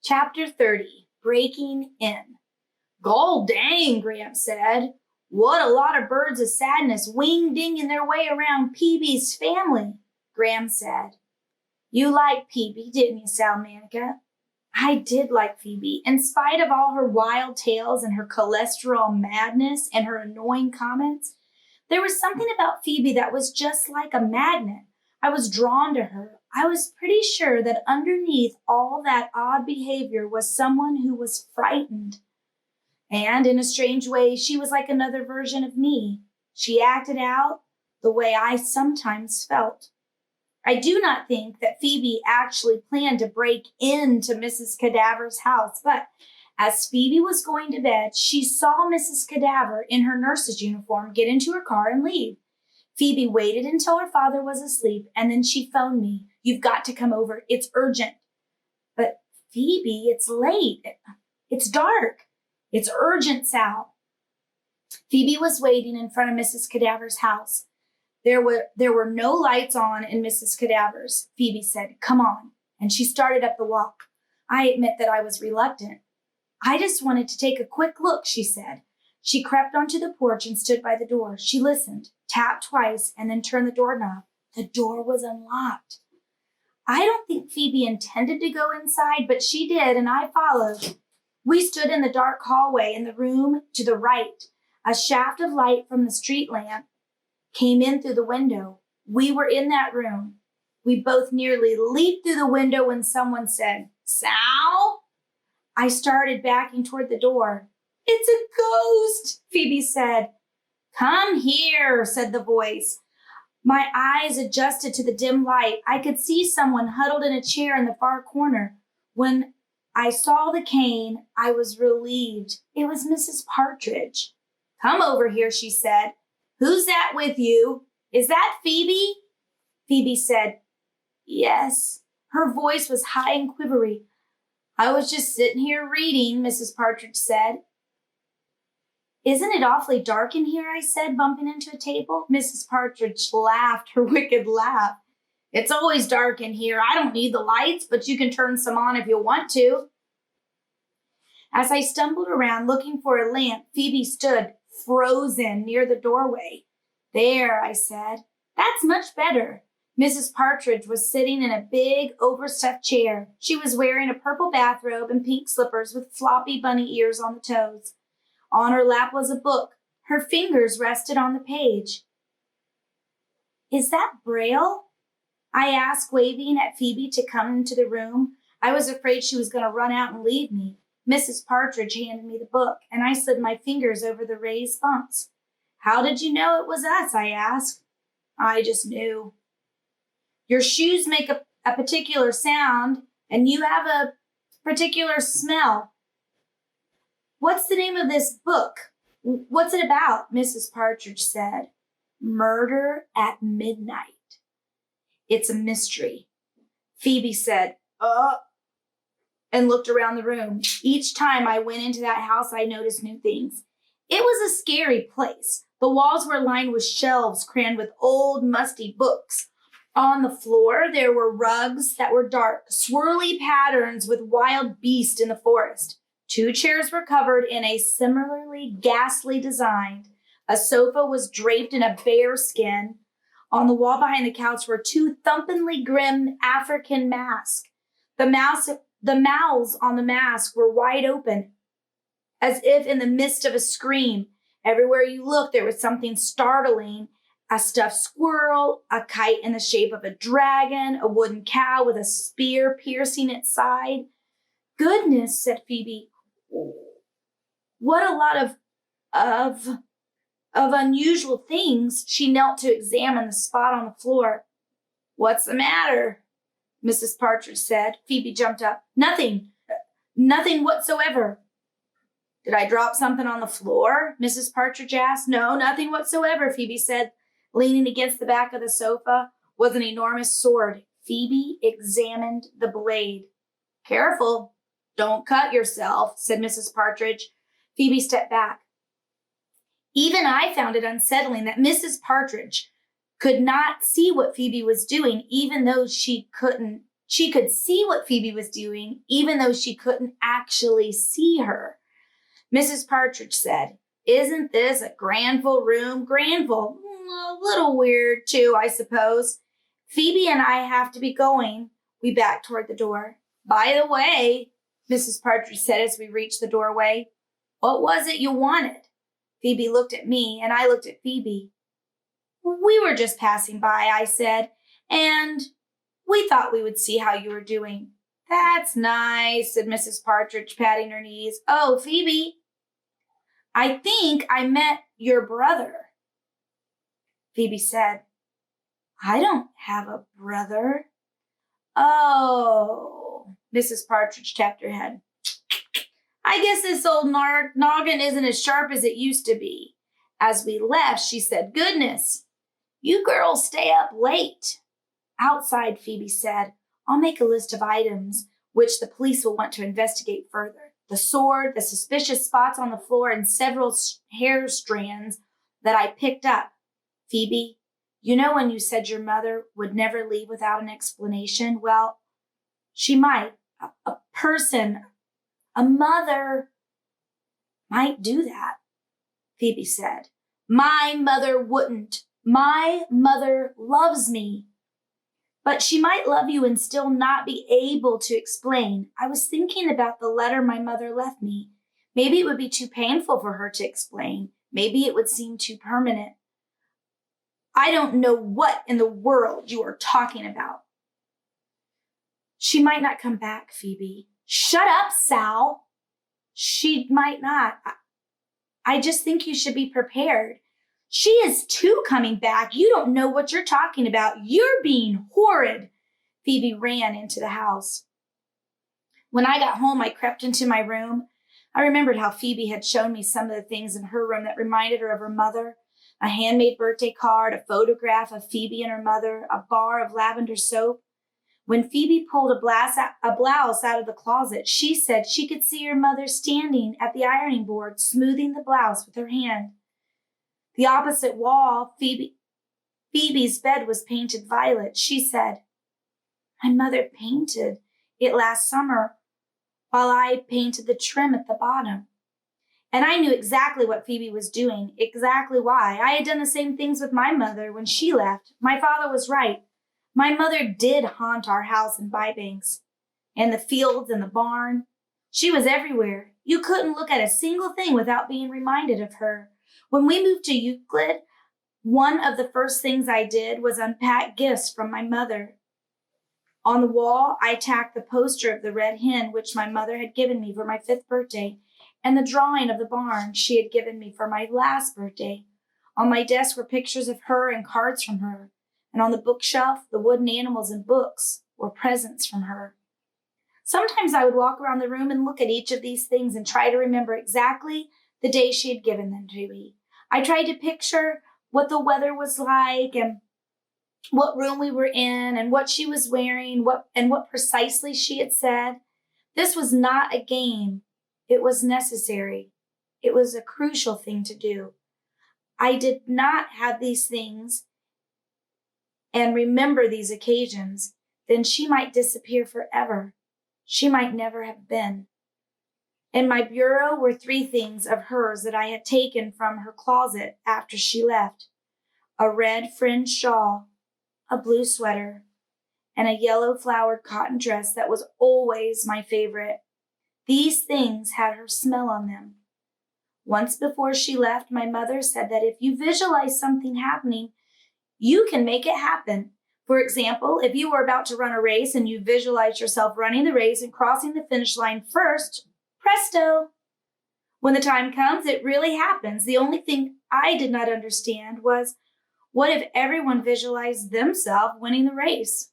Chapter 30, Breaking In. Gol dang, Gramps said. What a lot of birds of sadness wing-dinging their way around Peebee's family, Graham said. You liked Peebee, didn't you, Salamanica? I did like Phoebe. In spite of all her wild tales and her cholesterol madness and her annoying comments, there was something about Phoebe that was just like a magnet. I was drawn to her. I was pretty sure that underneath all that odd behavior was someone who was frightened. And in a strange way, she was like another version of me. She acted out the way I sometimes felt. I do not think that Phoebe actually planned to break into Mrs. Cadaver's house, but as Phoebe was going to bed, she saw Mrs. Cadaver in her nurse's uniform get into her car and leave. Phoebe waited until her father was asleep, and then she phoned me. You've got to come over. It's urgent. But Phoebe, it's late. It's dark. It's urgent, Sal. Phoebe was waiting in front of Mrs. Cadaver's house. There were no lights on in Mrs. Cadaver's. Phoebe said, come on. And she started up the walk. I admit that I was reluctant. I just wanted to take a quick look, she said. She crept onto the porch and stood by the door. She listened, tapped twice, and then turned the doorknob. The door was unlocked. I don't think Phoebe intended to go inside, but she did, and I followed. We stood in the dark hallway in the room to the right. A shaft of light from the street lamp came in through the window. We were in that room. We both nearly leaped through the window when someone said, Sal? I started backing toward the door. It's a ghost, Phoebe said. Come here, said the voice. My eyes adjusted to the dim light. I could see someone huddled in a chair in the far corner. When I saw the cane, I was relieved. It was Mrs. Partridge. Come over here, she said. Who's that with you? Is that Phoebe? Phoebe said, yes. Her voice was high and quivery. I was just sitting here reading, Mrs. Partridge said. Isn't it awfully dark in here, I said, bumping into a table. Mrs. Partridge laughed her wicked laugh. It's always dark in here. I don't need the lights, but you can turn some on if you want to. As I stumbled around looking for a lamp, Phoebe stood frozen near the doorway. There, I said. That's much better. Mrs. Partridge was sitting in a big, overstuffed chair. She was wearing a purple bathrobe and pink slippers with floppy bunny ears on the toes. On her lap was a book. Her fingers rested on the page. Is that Braille? I asked, waving at Phoebe to come into the room. I was afraid she was going to run out and leave me. Mrs. Partridge handed me the book, and I slid my fingers over the raised bumps. How did you know it was us? I asked. I just knew. Your shoes make a particular sound, and you have a particular smell. What's the name of this book? What's it about? Mrs. Partridge said. Murder at Midnight. It's a mystery. Phoebe said, and looked around the room. Each time I went into that house, I noticed new things. It was a scary place. The walls were lined with shelves crammed with old, musty books. On the floor, there were rugs that were dark, swirly patterns with wild beasts in the forest. 2 chairs were covered in a similarly ghastly design. A sofa was draped in a bear skin. On the wall behind the couch were 2 thumpingly grim African masks. The mouths on the mask were wide open, as if in the midst of a scream. Everywhere you looked, there was something startling. A stuffed squirrel, a kite in the shape of a dragon, a wooden cow with a spear piercing its side. Goodness, said Phoebe. What a lot of unusual things. She knelt to examine the spot on the floor. What's the matter? Mrs. Partridge said. Phoebe jumped up. Nothing whatsoever. Did I drop something on the floor? Mrs. Partridge asked. No, nothing whatsoever, Phoebe said. Leaning against the back of the sofa was an enormous sword. Phoebe examined the blade. Careful, don't cut yourself, said Mrs. Partridge. Phoebe stepped back. Even I found it unsettling that Mrs. Partridge could not see what Phoebe was doing, even though she couldn't She could see what Phoebe was doing, even though she couldn't actually see her. Mrs. Partridge said, "Isn't this a Granville room? Granville? A little weird, too, I suppose. Phoebe and I have to be going." We backed toward the door. "By the way," Mrs. Partridge said as we reached the doorway, "what was it you wanted?" Phoebe looked at me, and I looked at Phoebe. "We were just passing by," I said, "and we thought we would see how you were doing." "That's nice," said Mrs. Partridge, patting her knees. "Oh, Phoebe, I think I met your brother." Phoebe said, "I don't have a brother." "Oh," Mrs. Partridge tapped her head. "I guess this old noggin isn't as sharp as it used to be." As we left, she said, "Goodness, you girls stay up late." Outside, Phoebe said, "I'll make a list of items which the police will want to investigate further. The sword, the suspicious spots on the floor, and several hair strands that I picked up. Phoebe, you know when you said your mother would never leave without an explanation? Well, she might. A person, a mother, might do that." Phoebe said, "My mother wouldn't. My mother loves me." "But she might love you and still not be able to explain. I was thinking about the letter my mother left me. Maybe it would be too painful for her to explain. Maybe it would seem too permanent." "I don't know what in the world you are talking about." "She might not come back, Phoebe." "Shut up, Sal." "She might not. I just think you should be prepared." "She is too coming back. You don't know what you're talking about. You're being horrid." Phoebe ran into the house. When I got home, I crept into my room. I remembered how Phoebe had shown me some of the things in her room that reminded her of her mother. A handmade birthday card, a photograph of Phoebe and her mother, a bar of lavender soap. When Phoebe pulled a blouse out of the closet, she said she could see her mother standing at the ironing board, smoothing the blouse with her hand. The opposite wall, Phoebe's bed was painted violet. She said, "My mother painted it last summer while I painted the trim at the bottom." And I knew exactly what Phoebe was doing, exactly why. I had done the same things with my mother when she left. My father was right. My mother did haunt our house in Bybanks, and the fields and the barn. She was everywhere. You couldn't look at a single thing without being reminded of her. When we moved to Euclid, one of the first things I did was unpack gifts from my mother. On the wall, I tacked the poster of the red hen which my mother had given me for my 5th birthday, and the drawing of the barn she had given me for my last birthday. On my desk were pictures of her and cards from her, and on the bookshelf, the wooden animals and books were presents from her. Sometimes I would walk around the room and look at each of these things and try to remember exactly the day she had given them to me. I tried to picture what the weather was like and what room we were in and what she was wearing, what precisely she had said. This was not a game. It was necessary. It was a crucial thing to do. I did not have these things and remember these occasions, then she might disappear forever. She might never have been. In my bureau were 3 things of hers that I had taken from her closet after she left: a red fringed shawl, a blue sweater, and a yellow flowered cotton dress that was always my favorite. These things had her smell on them. Once before she left, my mother said that if you visualize something happening, you can make it happen. For example, if you were about to run a race and you visualized yourself running the race and crossing the finish line first, presto! When the time comes, it really happens. The only thing I did not understand was, what if everyone visualized themselves winning the race?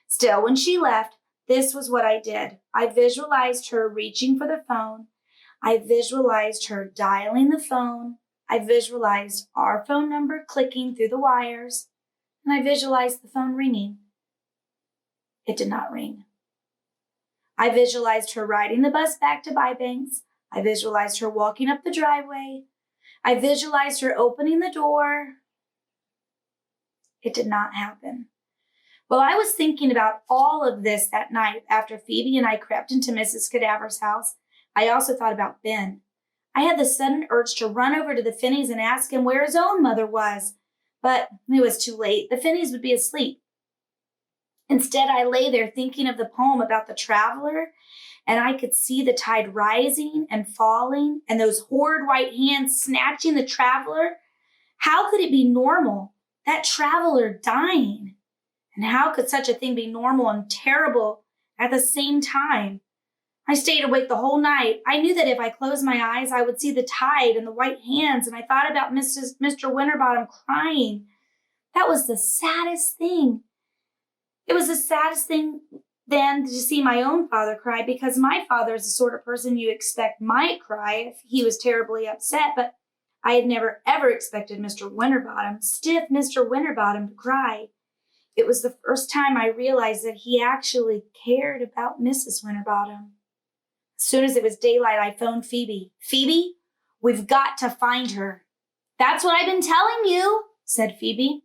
Still, when she left, this was what I did. I visualized her reaching for the phone. I visualized her dialing the phone. I visualized our phone number clicking through the wires, and I visualized the phone ringing. It did not ring. I visualized her riding the bus back to Bybanks. I visualized her walking up the driveway. I visualized her opening the door. It did not happen. While I was thinking about all of this that night after Phoebe and I crept into Mrs. Cadaver's house, I also thought about Ben. I had the sudden urge to run over to the Finneys and ask him where his own mother was. But it was too late. The Finneys would be asleep. Instead, I lay there thinking of the poem about the traveler, and I could see the tide rising and falling, and those horrid white hands snatching the traveler. How could it be normal? That traveler dying. And how could such a thing be normal and terrible at the same time? I stayed awake the whole night. I knew that if I closed my eyes, I would see the tide and the white hands, and I thought about Mr. Winterbottom crying. That was the saddest thing. It was the saddest thing then to see my own father cry, because my father is the sort of person you expect might cry if he was terribly upset, but I had never ever expected Mr. Winterbottom, stiff Mr. Winterbottom, to cry. It was the first time I realized that he actually cared about Mrs. Winterbottom. As soon as it was daylight, I phoned Phoebe. Phoebe, we've got to find her. That's what I've been telling you, said Phoebe.